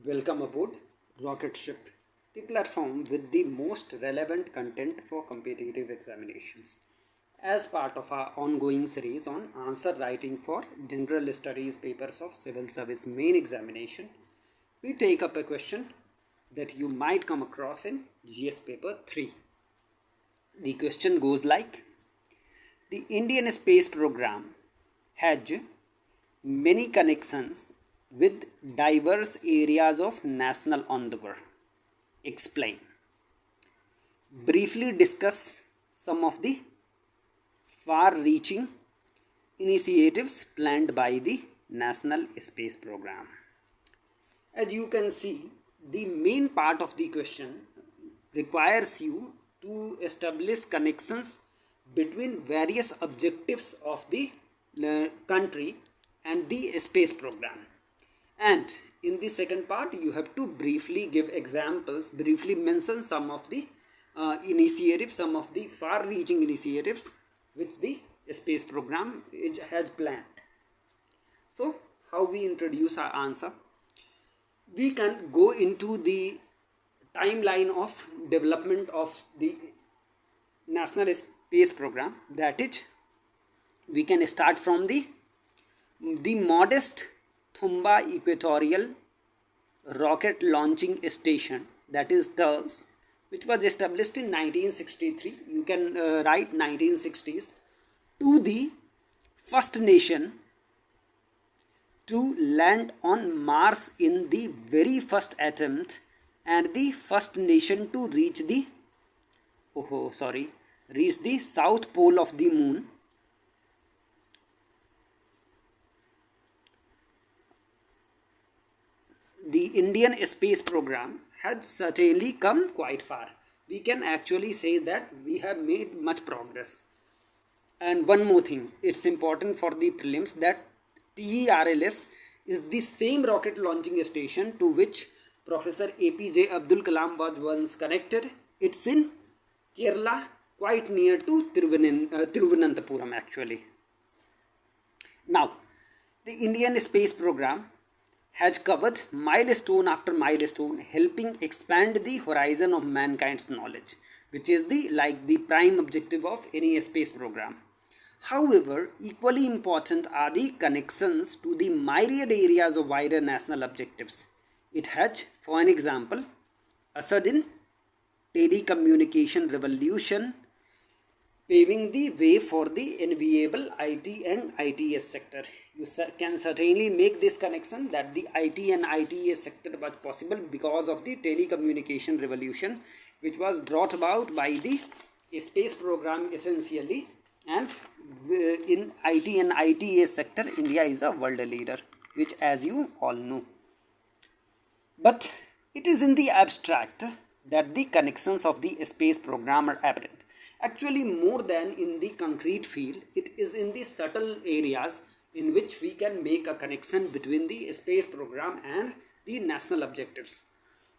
Welcome aboard Rocket Ship, the platform with the most relevant content for competitive examinations. As part of our ongoing series on answer writing for general studies papers of civil service main examination, we take up a question that you might come across in GS paper 3. The question goes like: the Indian space program has many connections with diverse areas of national endeavor. Explain. Briefly discuss some of the far-reaching initiatives planned by the National Space Program. As you can see, the main part of the question requires you to establish connections between various objectives of the country and the space program. And in the second part, you have to briefly give examples, briefly mention some of the initiatives, some of the far-reaching initiatives which the space program has planned. So, how we introduce our answer? We can go into the timeline of development of the National Space Program. That is, we can start from the modest Thumba Equatorial Rocket Launching Station, that is TERS, which was established in 1963. You can write 1960s, to the first nation to land on Mars in the very first attempt and the first nation to reach the south pole of the moon. The Indian space program has certainly come quite far. We can actually say that we have made much progress. And one more thing, it's important for the prelims that TERLS is the same rocket launching station to which Professor APJ Abdul Kalam was once connected. It's in Kerala, quite near to Thiruvananthapuram actually. Now, the Indian space program has covered milestone after milestone, helping expand the horizon of mankind's knowledge, which is the prime objective of any space program. However, equally important are the connections to the myriad areas of wider national objectives. It has, for an example, ushered in telecommunication revolution, paving the way for the enviable IT and ITS sector. You can certainly make this connection that the IT and ITS sector was possible because of the telecommunication revolution, which was brought about by the space program essentially. And in IT and ITS sector, India is a world leader, which as you all know. But it is in the abstract that the connections of the space program are apparent. Actually, more than in the concrete field, it is in the subtle areas in which we can make a connection between the space program and the national objectives.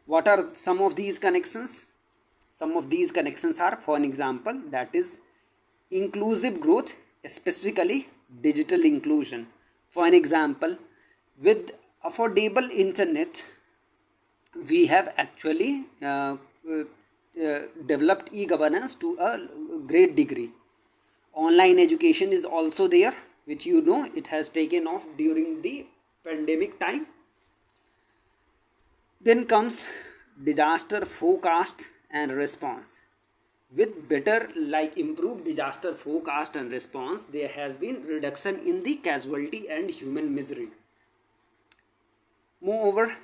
What are some of these connections? Some of these connections are, for an example, that is inclusive growth, specifically digital inclusion. For an example, with affordable internet, we have actually developed e-governance to a great degree. Online education is also there, which you know it has taken off during the pandemic time. Then comes disaster forecast and response. With better improved disaster forecast and response, there has been reduction in the casualty and human misery. Moreover,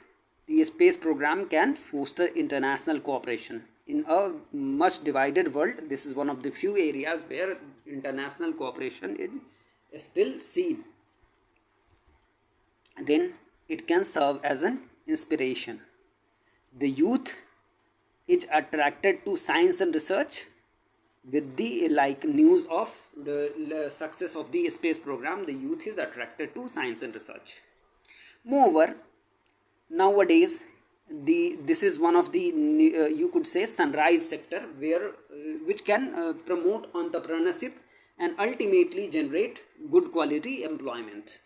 the space program can foster international cooperation. In a much divided world, this is one of the few areas where international cooperation is still seen. Then it can serve as an inspiration. The youth is attracted to science and research. With the news of the success of the space program, the youth is attracted to science and research. Moreover, nowadays, this is one of the you could say sunrise sector which can promote entrepreneurship and ultimately generate good quality employment.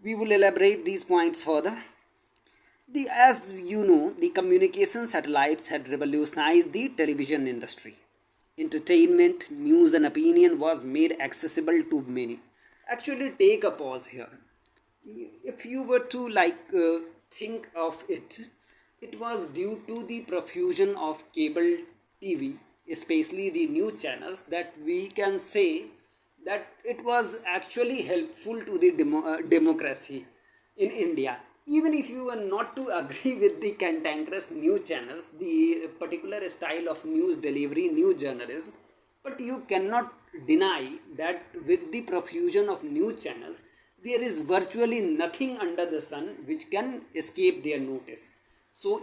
We will elaborate these points further. As you know, the communication satellites had revolutionized the television industry. Entertainment, news, and opinion was made accessible to many. Actually, take a pause here. If you were to think of it, it was due to the profusion of cable TV, especially the news channels, that we can say that it was actually helpful to the democracy in India. Even if you were not to agree with the cantankerous news channels, the particular style of news delivery, news journalism, but you cannot deny that with the profusion of news channels, there is virtually nothing under the sun which can escape their notice. So,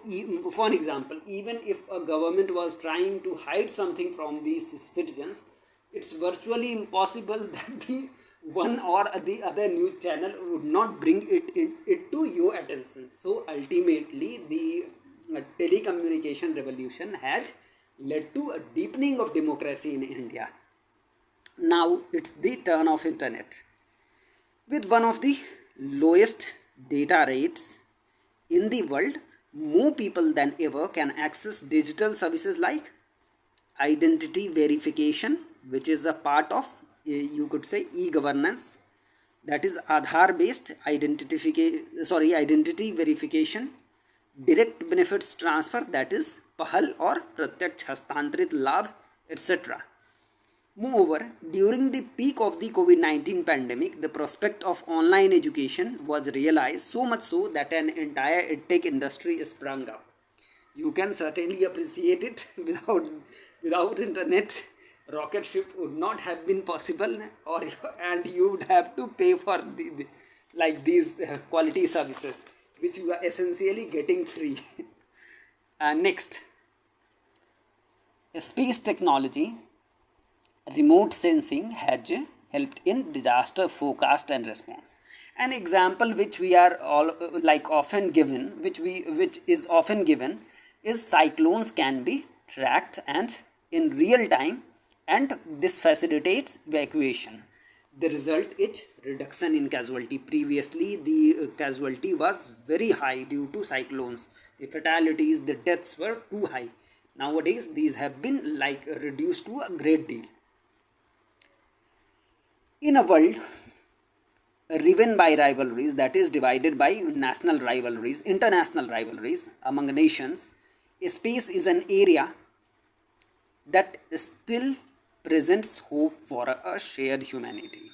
for an example, even if a government was trying to hide something from these citizens, it's virtually impossible that the one or the other news channel would not bring it to your attention. So, ultimately, the telecommunication revolution has led to a deepening of democracy in India. Now it's the turn of internet. With one of the lowest data rates in the world, more people than ever can access digital services like identity verification, which is a part of you could say e-governance, that is Aadhaar based identity verification, direct benefits transfer, that is Pahal or Pratyaksh Hastantrit Labh, etc. Moreover, during the peak of the COVID-19 pandemic, the prospect of online education was realized, so much so that an entire edtech industry sprung up. You can certainly appreciate it. Without internet, rocket ship would not have been possible, or and you would have to pay for these quality services, which you are essentially getting free. Next, space technology. Remote sensing has helped in disaster forecast and response. An example which we are all often given, which is often given, is cyclones can be tracked and in real time, and this facilitates evacuation. The result is reduction in casualty. Previously, the casualty was very high due to cyclones. The fatalities, the deaths were too high. Nowadays, these have been reduced to a great deal. In a world riven by rivalries, that is divided by national rivalries, international rivalries among nations, space is an area that still presents hope for a shared humanity.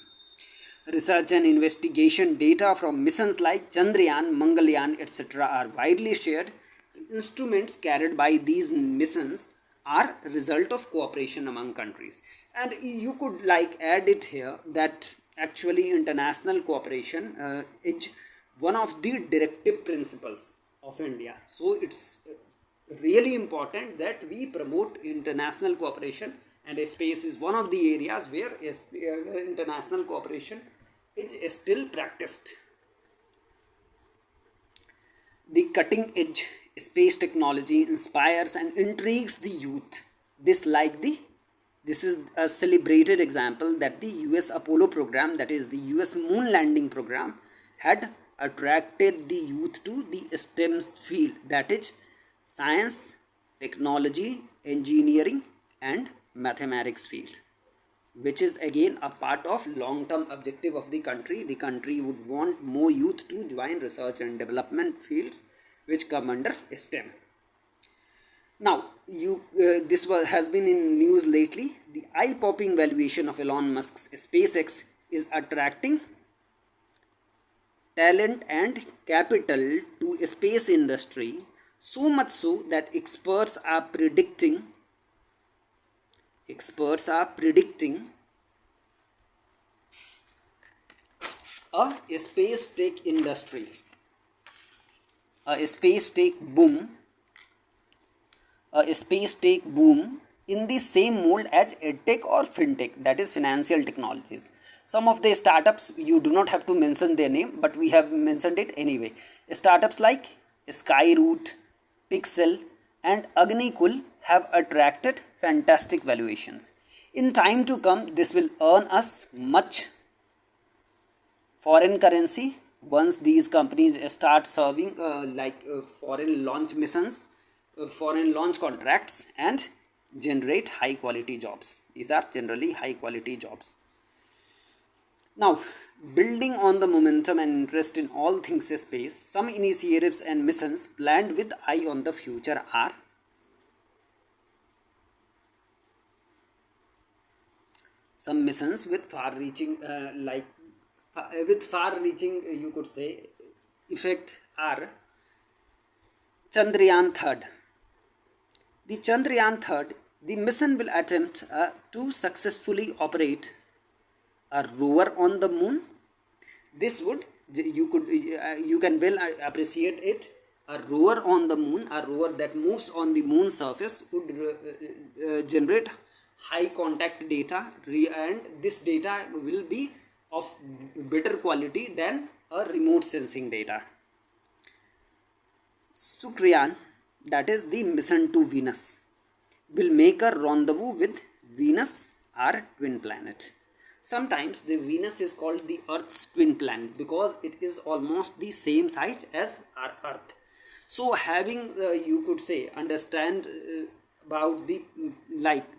Research and investigation data from missions like Chandrayaan, Mangalyaan, etc. are widely shared. The instruments carried by these missions are a result of cooperation among countries. And you could add it here that actually international cooperation is one of the directive principles of India. So it's really important that we promote international cooperation, and space is one of the areas where international cooperation is still practiced. The cutting edge space technology inspires and intrigues the youth. This is a celebrated example that the US Apollo program, that is the US moon landing program, had attracted the youth to the STEM field, that is science, technology, engineering, and mathematics field, which is again a part of long-term objective of the country. The country would want more youth to join research and development fields which come under STEM. Now, has been in news lately. The eye-popping valuation of Elon Musk's SpaceX is attracting talent and capital to space industry, so much so that experts are predicting a space tech industry, a space tech boom in the same mold as edtech or fintech, that is financial technologies. Some of the startups, you do not have to mention their name, but we have mentioned it anyway. Startups like Skyroot, Pixel, and Agnikul have attracted fantastic valuations. In time to come, this will earn us much foreign currency Once these companies start serving foreign launch missions, foreign launch contracts, and generate high quality jobs. These are generally high quality jobs. Now, building on the momentum and interest in all things space, some initiatives and missions planned with eye on the future are: some missions with far-reaching, you could say, effect are Chandrayaan 3rd. The Chandrayaan 3rd, the mission will attempt to successfully operate a rover on the moon. This would, you can well appreciate it. A rover on the moon, a rover that moves on the moon surface, would generate high contact data, and this data will be of better quality than a remote sensing data. Sukriyaan, that is the mission to Venus, will make a rendezvous with Venus, our twin planet. Sometimes the Venus is called the Earth's twin planet because it is almost the same size as our Earth. So having, you could say, understand about the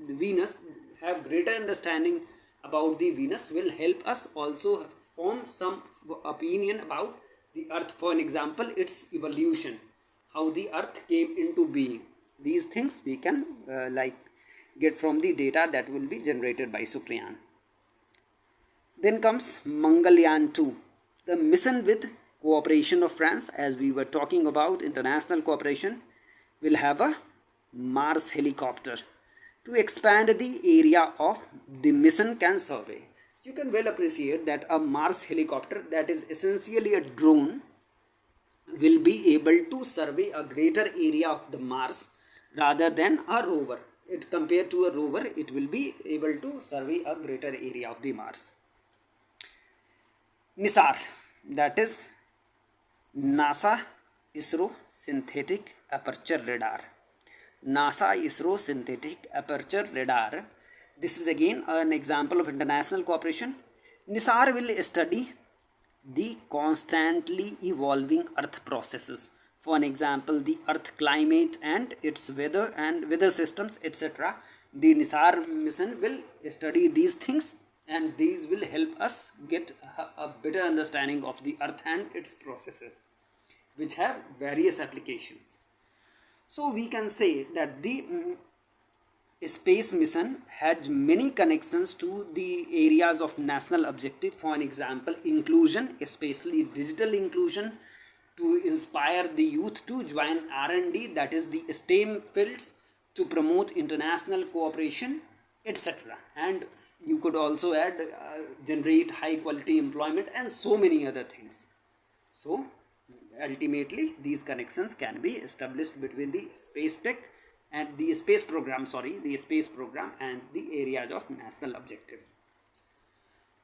Venus, have greater understanding about the Venus will help us also form some opinion about the Earth. For an example, its evolution, how the Earth came into being. These things we can get from the data that will be generated by Sukriyaan. Then comes Mangalyaan 2, the mission with cooperation of France, as we were talking about international cooperation, will have a Mars helicopter to expand the area of the mission can survey. You can well appreciate that a Mars helicopter, that is essentially a drone, will be able to survey a greater area of the Mars rather than a rover. Compared to a rover, it will be able to survey a greater area of the Mars. NISAR, that is NASA ISRO Synthetic Aperture Radar. NASA ISRO Synthetic Aperture Radar. This is again an example of international cooperation. NISAR will study the constantly evolving Earth processes. For an example, the Earth climate and its weather and weather systems, etc. The NISAR mission will study these things, and these will help us get a better understanding of the Earth and its processes, which have various applications. So we can say that the space mission has many connections to the areas of national objective. For an example, inclusion, especially digital inclusion, to inspire the youth to join R&D, that is the STEM fields, to promote international cooperation, etc. And you could also add generate high quality employment and so many other things. So ultimately these connections can be established between the space tech and the space program, and the areas of national objective.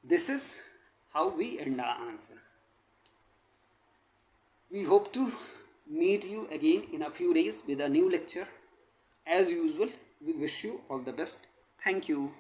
This is how we end our answer. We hope to meet you again in a few days with a new lecture. As usual, we wish you all the best. Thank you.